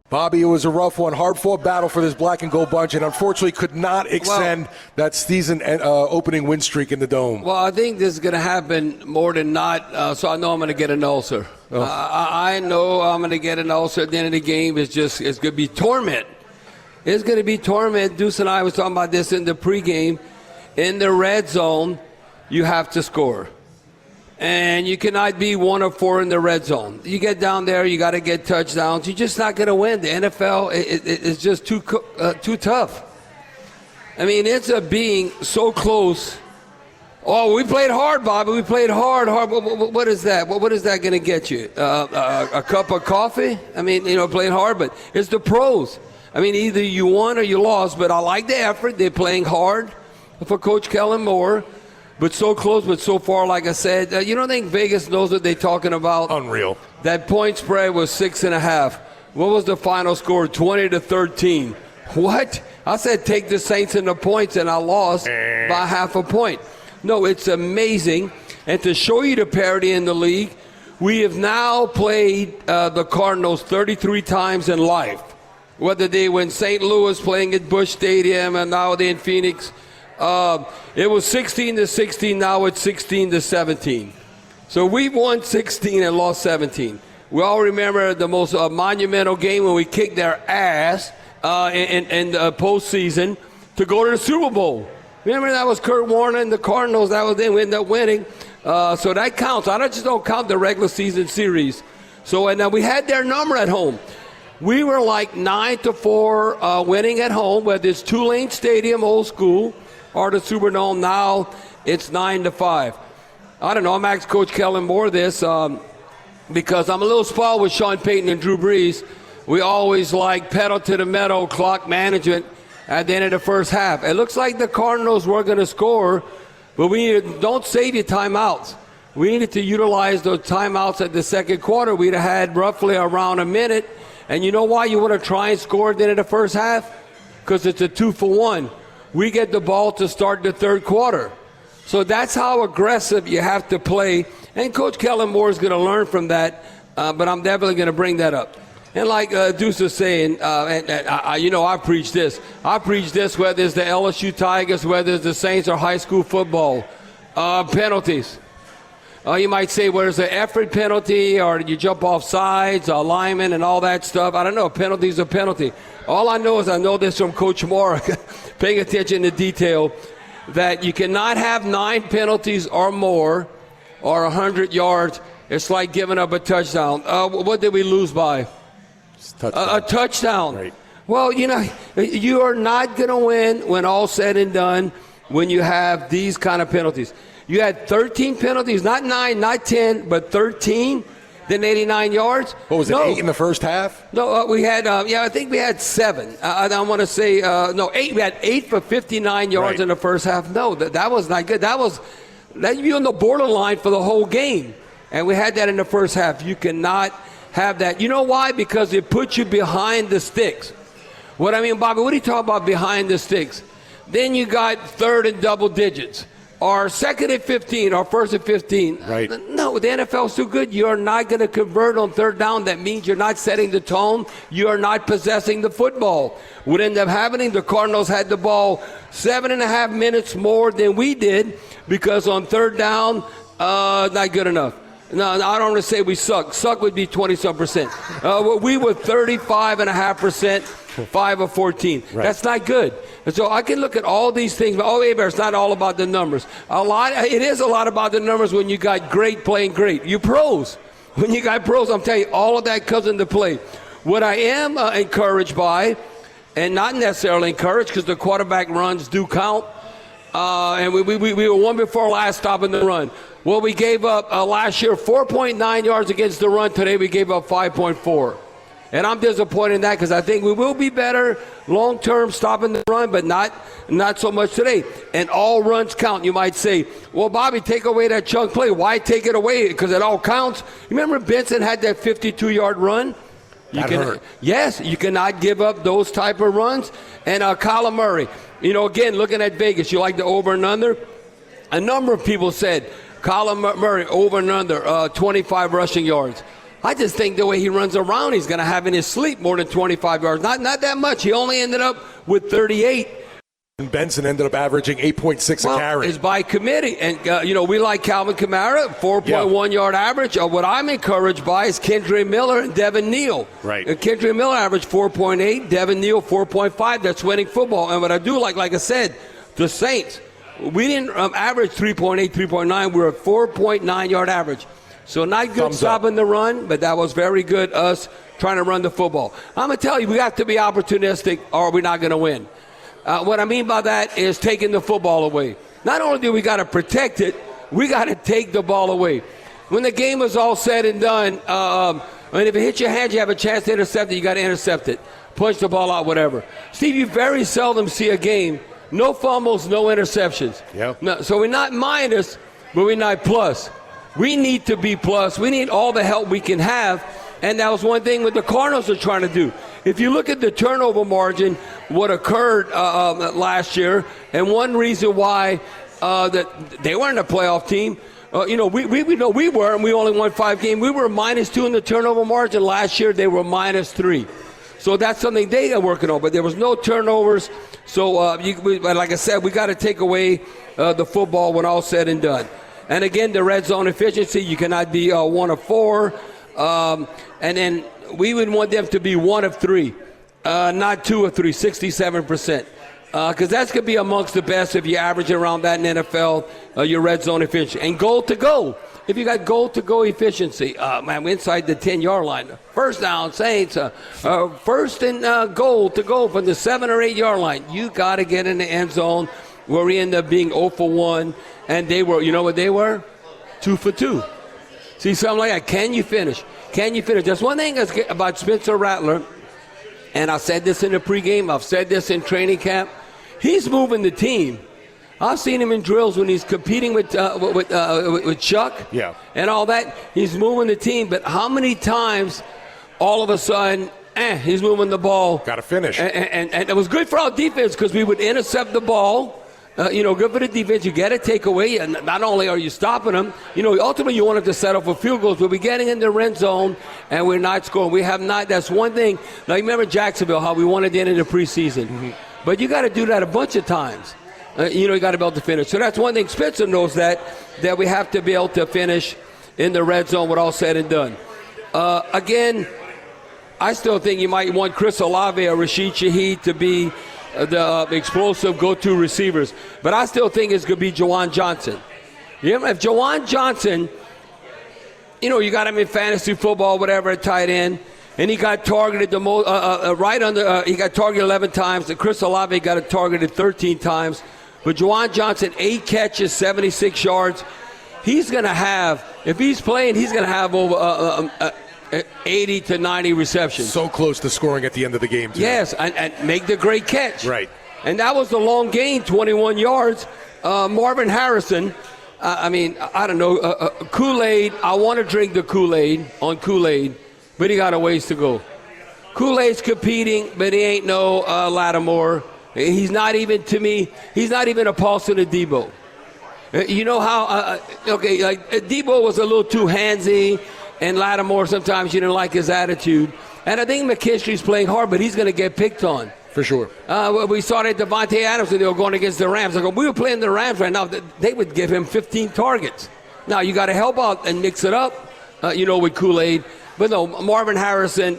Bobby, it was a rough one, hard-fought battle for this black and gold bunch, and unfortunately could not extend that season opening win streak in the Dome. Well, I think this is going to happen more than not, so I know I'm going to get an ulcer. Oh. I know I'm going to get an ulcer at the end of the game. It's going to be torment. It's going to be torment. Deuce and I was talking about this in the pregame. In the red zone, you have to score. And you cannot be 1 of 4 in the red zone. You get down there, you got to get touchdowns. You're just not going to win. The NFL is just too tough. I mean, it's being so close. Oh, we played hard, Bobby. We played hard. What is that? What is that going to get you? A cup of coffee? I mean, playing hard, but it's the pros. I mean, either you won or you lost, but I like the effort. They're playing hard for Coach Kellen Moore. But so close, but so far, like I said, you don't think Vegas knows what they're talking about? Unreal. That point spread was 6.5. What was the final score? 20-13. What? I said take the Saints in the points, and I lost by half a point. No, it's amazing. And to show you the parity in the league, we have now played the Cardinals 33 times in life. Whether they were in St. Louis playing at Busch Stadium, and now they're in Phoenix. It was 16-16. Now it's 16-17. So we've won 16 and lost 17. We all remember the most monumental game when we kicked their ass in the postseason to go to the Super Bowl. Remember that was Kurt Warner and the Cardinals. That was them. We ended up winning. So that counts. I just don't count the regular season series. So and we had their number at home. We were like 9-4 winning at home, whether it's Tulane Stadium, old school, or the Superdome. Now it's 9-5. I don't know. I'm asking Coach Kellen Moore this because I'm a little spoiled with Sean Payton and Drew Brees. We always like pedal to the metal clock management at the end of the first half. It looks like the Cardinals were going to score, but don't save your timeouts. We needed to utilize those timeouts at the second quarter. We'd have had roughly around a minute. And you know why you want to try and score at the end of the first half? Because it's a 2-for-1. We get the ball to start the third quarter. So that's how aggressive you have to play. And Coach Kellen Moore is going to learn from that, but I'm definitely going to bring that up. And like Deuce was saying, I preach this. I preach this whether it's the LSU Tigers, whether it's the Saints or high school football. Penalties. You might say, well, there's an effort penalty, or you jump off sides, alignment, and all that stuff. I don't know. Penalty's a penalty. All I know is I know this from Coach Moore, paying attention to detail, that you cannot have 9 penalties or more or 100 yards. It's like giving up a touchdown. What did we lose by? A touchdown. Right. Well, you are not going to win when all's said and done when you have these kind of penalties. You had 13 penalties, not 9, not 10, but 13, then 89 yards. What was it, 8 in the first half? No, we had, I think we had 7. I don't want to say, 8. We had 8 for 59 yards in the first half. No, that was not good. That you on the borderline for the whole game. And we had that in the first half. You cannot have that. You know why? Because it puts you behind the sticks. What I mean, Bobby, what are you talking about behind the sticks? Then you got third and double digits. Or second and 15, or first and 15. Right. No, the NFL's too good. You're not going to convert on third down. That means you're not setting the tone. You are not possessing the football. What ended up happening, the Cardinals had the ball 7.5 minutes more than we did because on third down, not good enough. No, I don't want to say we suck. Suck would be 20-some%. We were 35.5%, 5 of 14. Right. That's not good. And so I can look at all these things, but Hebert, it's not all about the numbers. It is a lot about the numbers when you got great playing great. You pros. When you got pros, I'm telling you, all of that comes into play. What I am encouraged by, and not necessarily encouraged because the quarterback runs do count, and we were one before last stopping the run. Well, we gave up last year 4.9 yards against the run. Today we gave up 5.4. And I'm disappointed in that because I think we will be better long-term stopping the run, but not so much today. And all runs count. You might say, well, Bobby, take away that chunk play. Why take it away? Because it all counts. You remember Benson had that 52-yard run? That hurt. Yes, you cannot give up those type of runs. And Kyler Murray, again, looking at Vegas, you like the over and under? A number of people said Kyler Murray over and under 25 rushing yards. I just think the way he runs around, he's going to have in his sleep more than 25 yards. Not that much. He only ended up with 38. And Benson ended up averaging 8.6 a carry. It's by committee. And, we like Calvin Kamara, 4.1 yard average. What I'm encouraged by is Kendra Miller and Devin Neal. Right. Kendra Miller averaged 4.8, Devin Neal 4.5. That's winning football. And what I do like I said, the Saints, we didn't average 3.8, 3.9. We were at 4.9 yard average. So not good stopping the run, but that was very good us trying to run the football. I'm going to tell you, we have to be opportunistic or we're not going to win. What I mean by that is taking the football away. Not only do we got to protect it, we got to take the ball away. When the game is all said and done, if it hits your hand, you have a chance to intercept it, you got to intercept it. Punch the ball out, whatever. Steve, you very seldom see a game, no fumbles, no interceptions. Yep. No, so we're not minus, but we're not plus. We need to be plus. We need all the help we can have. And that was one thing what the Cardinals are trying to do. If you look at the turnover margin, what occurred last year, and one reason why that they weren't a playoff team, we know we were, and we only won 5 games. We were -2 in the turnover margin. Last year, they were -3. So that's something they are working on. But there was no turnovers. So, like I said, we got to take away the football when all said and done. And again, the red zone efficiency, you cannot be 1 of 4. And then we would want them to be 1 of 3, not 2 of 3, 67%. Because that's going to be amongst the best if you average around that in NFL, your red zone efficiency. And goal to go. If you got goal to go efficiency, we're inside the 10-yard line. First down, Saints, first and goal to go from the 7 or 8 yard line. You got to get in the end zone where we end up being 0 for 1. And they were, you know what they were? 2 for 2. See, something like that. Can you finish? Can you finish? That's one thing about Spencer Rattler, and I said this in the pregame. I've said this in training camp. He's moving the team. I've seen him in drills when he's competing with Chuck and all that. He's moving the team. But how many times all of a sudden he's moving the ball? Got to finish. And it was good for our defense because we would intercept the ball. Good for the defense. You get a takeaway, and not only are you stopping them, ultimately you want them to settle for field goals, but we're getting in the red zone, and we're not scoring. We have not. That's one thing. Like, remember Jacksonville, how we wanted to end in the preseason. Mm-hmm. But you got to do that a bunch of times. You got to be able to finish. So that's one thing. Spencer knows that we have to be able to finish in the red zone with all said and done. Again, I still think you might want Chris Olave or Rashid Shaheed to be the explosive go-to receivers. But I still think it's going to be Juwan Johnson. If Juwan Johnson, you got him in fantasy football, whatever, at tight end, and he got targeted the most, he got targeted 11 times. And Chris Olave got targeted 13 times. But Juwan Johnson, 8 catches, 76 yards. He's going to have, if he's playing, he's going to have over 80 to 90 receptions. So close to scoring at the end of the game, too. Yes, and make the great catch. Right. And that was the long gain, 21 yards. Marvin Harrison, I don't know, Kool-Aid. I want to drink the Kool-Aid on Kool-Aid, but he got a ways to go. Kool-Aid's competing, but he ain't no Lattimore. He's not even, to me, he's not even a Paulson or Debo. You know how, Debo was a little too handsy, and Lattimore, sometimes you didn't like his attitude. And I think McKinstry's playing hard, but he's going to get picked on. For sure. We saw that Devontae Adams when they were going against the Rams. We were playing the Rams right now. They would give him 15 targets. Now, you got to help out and mix it up, with Kool-Aid. But no, Marvin Harrison,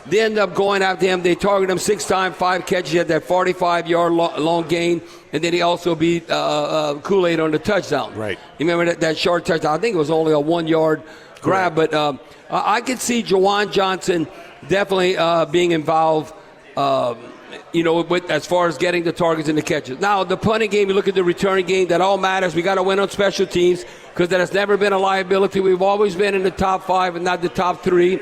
they end up going after him. They targeted him 6 times, 5 catches. He had that 45-yard long gain. And then he also beat Kool-Aid on the touchdown. Right. You remember that short touchdown? I think it was only a 1-yard grab. Right. But I could see Juwan Johnson definitely being involved, as far as getting the targets and the catches. Now, the punting game, you look at the returning game, that all matters. We got to win on special teams because that has never been a liability. We've always been in the top 5 and not the top 3.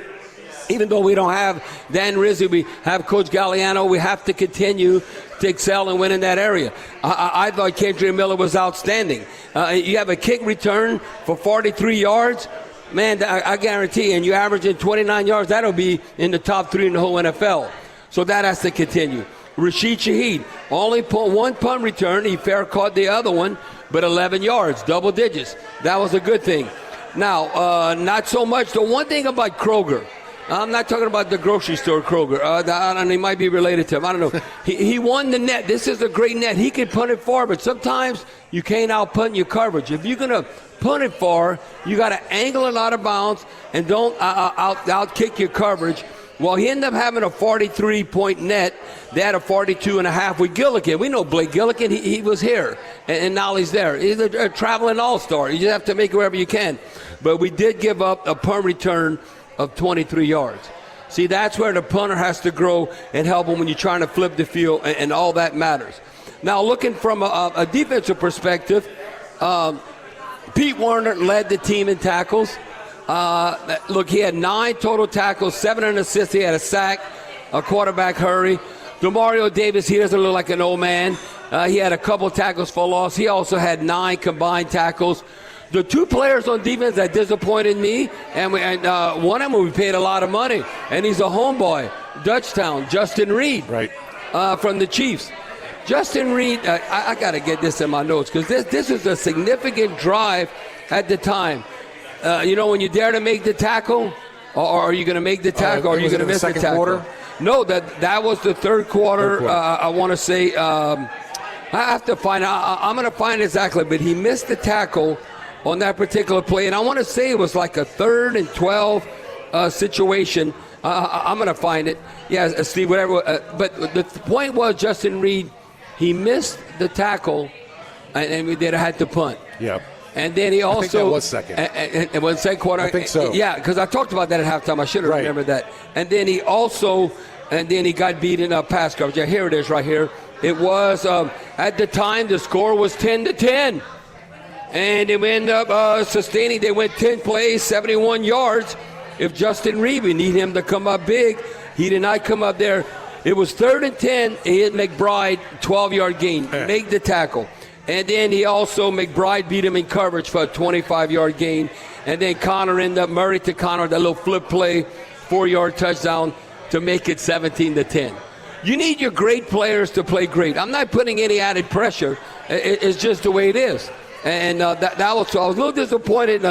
Even though we don't have Dan Rizzi, we have Coach Galliano, we have to continue to excel and win in that area. I thought Kendra Miller was outstanding. You have a kick return for 43 yards. Man, I guarantee, and you averaging 29 yards, that'll be in the top 3 in the whole NFL. So that has to continue. Rashid Shaheed, only 1 punt return. He fair caught the other one, but 11 yards, double digits. That was a good thing. Now, not so much. The one thing about Kroger, I'm not talking about the grocery store Kroger. And he might be related to him. I don't know. He won the net. This is a great net. He can punt it far, but sometimes you can't out-punt your coverage. If you're going to punt it far, you got to angle it out of bounds and don't out-kick your coverage. Well, he ended up having a 43-point net. They had a 42.5 with Gilligan. We know Blake Gilligan. He was here, and now he's there. He's a traveling all-star. You just have to make it wherever you can. But we did give up a punt return of 23 yards. See, that's where the punter has to grow and help him when you're trying to flip the field, and all that matters. Now, looking from a defensive perspective, Pete Werner led the team in tackles. Look, he had 9 total tackles, 7 in assists. He had a sack, a quarterback hurry. DeMario Davis, he doesn't look like an old man. He had a couple tackles for loss. He also had 9 combined tackles. The 2 players on defense that disappointed me, and one of them we paid a lot of money, and he's a homeboy, Dutchtown, Justin Reed, right, from the Chiefs. Justin Reed, I got to get this in my notes because this is a significant drive at the time. When you dare to make the tackle, or are you going to make the tackle, or are you going to miss the tackle? Quarter? No, that was the third quarter. I want to say, I have to find out. I'm going to find exactly, but he missed the tackle on that particular play, and I want to say it was like a 3rd and 12 situation. I'm going to find it. Yeah, Steve, whatever. But the point was, Justin Reed, he missed the tackle, and we had to punt. Yeah. And then he also. I think that was second. It was second quarter. I think so. Yeah, because I talked about that at halftime. I should have remembered that. And then he got beat in pass coverage. Yeah, here it is right here. It was, at the time, the score was 10-10. And they ended up sustaining. They went 10 plays, 71 yards. If Justin Reed, we need him to come up big. He did not come up there. It was 3rd and 10. He hit McBride, 12-yard gain. Make the tackle. And then McBride beat him in coverage for a 25-yard gain. And then Connor ended up, Murray to Connor, that little flip play, 4-yard touchdown to make it 17-10. You need your great players to play great. I'm not putting any added pressure. It's just the way it is. And that was, so I was a little disappointed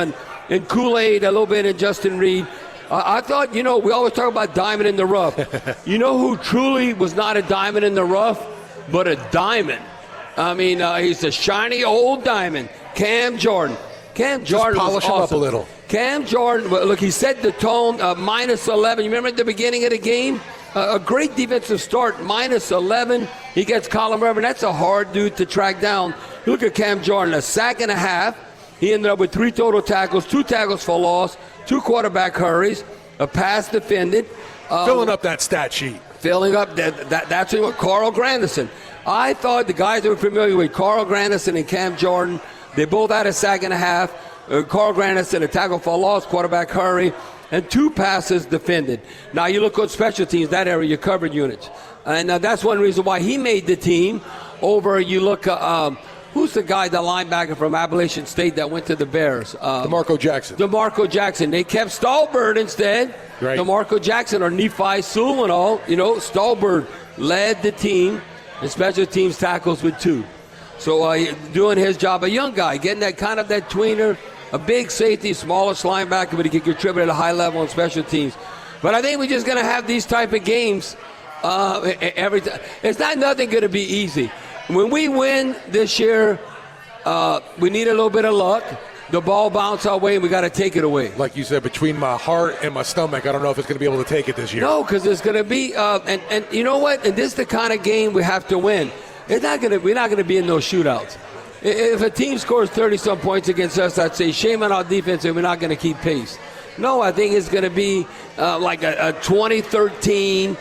in Kool-Aid, a little bit in Justin Reed. I thought, we always talk about diamond in the rough. You know who truly was not a diamond in the rough, but a diamond? I mean, he's a shiny old diamond. Cam Jordan. Cam Jordan was awesome. Polish him up a little. Cam Jordan, look, he set the tone, minus 11. You remember at the beginning of the game? A great defensive start, minus 11. He gets Colin Reverend. That's a hard dude to track down. Look at Cam Jordan, a sack and a half. He ended up with 3 total tackles, 2 tackles for loss, 2 quarterback hurries, a pass defended. Filling up that stat sheet. Filling up, that's what Carl Grandison. I thought the guys that were familiar with Carl Grandison and Cam Jordan, they both had a sack and a half. Carl Grandison, a tackle for loss, quarterback hurry, and 2 passes defended. Now you look at special teams, that area, your covered units. And that's one reason why he made the team over, you look, who's the guy, the linebacker from Appalachian State that went to the Bears? DeMarco Jackson. DeMarco Jackson. They kept Stallbird instead. Right. DeMarco Jackson or Nephi Sewell and all. Stallbird led the team in special teams tackles with 2. So doing his job, a young guy, getting that kind of that tweener, a big safety, smallest linebacker, but he can contribute at a high level on special teams. But I think we're just going to have these type of games every time. It's nothing going to be easy. When we win this year, we need a little bit of luck. The ball bounce our way, and we got to take it away. Like you said, between my heart and my stomach, I don't know if it's going to be able to take it this year. No, because it's going to be, and you know what? And this is the kind of game we have to win. We're not going to be in those shootouts. If a team scores 30-some points against us, I'd say shame on our defense, and we're not going to keep pace. No, I think it's going to be like a 2013.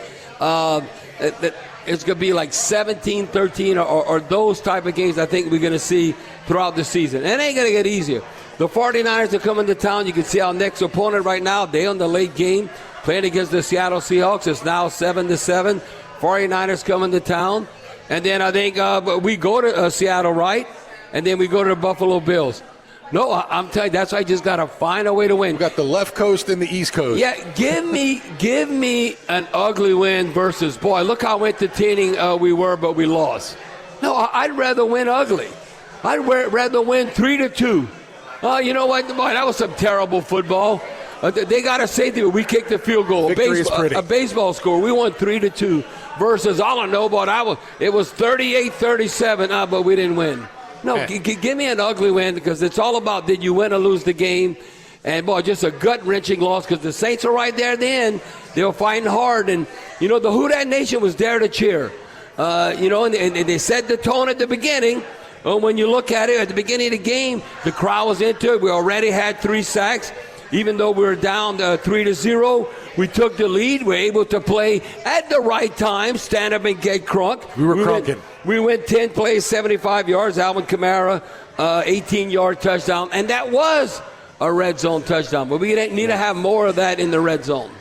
It's going to be like 17-13 or those type of games I think we're going to see throughout the season. And it ain't going to get easier. The 49ers are coming to town. You can see our next opponent right now. They on the late game playing against the Seattle Seahawks. It's now 7-7. 49ers coming to town. And then I think we go to Seattle, right? And then we go to the Buffalo Bills. No, I'm telling you, that's why I just got to find a way to win. We got the left coast and the east coast. Yeah, give me an ugly win versus, boy, look how entertaining we were, but we lost. No, I'd rather win ugly. I'd rather win 3-2 Oh, you know what? Boy, that was some terrible football. They got a safety, but we kicked the field goal. Victory is pretty. A baseball score. We won 3-2 versus, all I know about it was 38-37, but we didn't win. No, give me an ugly win because it's all about did you win or lose the game. And, boy, just a gut-wrenching loss because the Saints are right there at the end. They were fighting hard. And, you know, the Who Dat Nation was there to cheer. You know, and they set the tone at the beginning. When you look at it, at the beginning of the game, the crowd was into it. We already had 3 sacks. Even though we were down 3-0, we took the lead. We were able to play at the right time, stand up and get crunk. We were crunking. We went 10 plays, 75 yards. Alvin Kamara, 18-yard touchdown. And that was a red zone touchdown. But we need to have more of that in the red zone.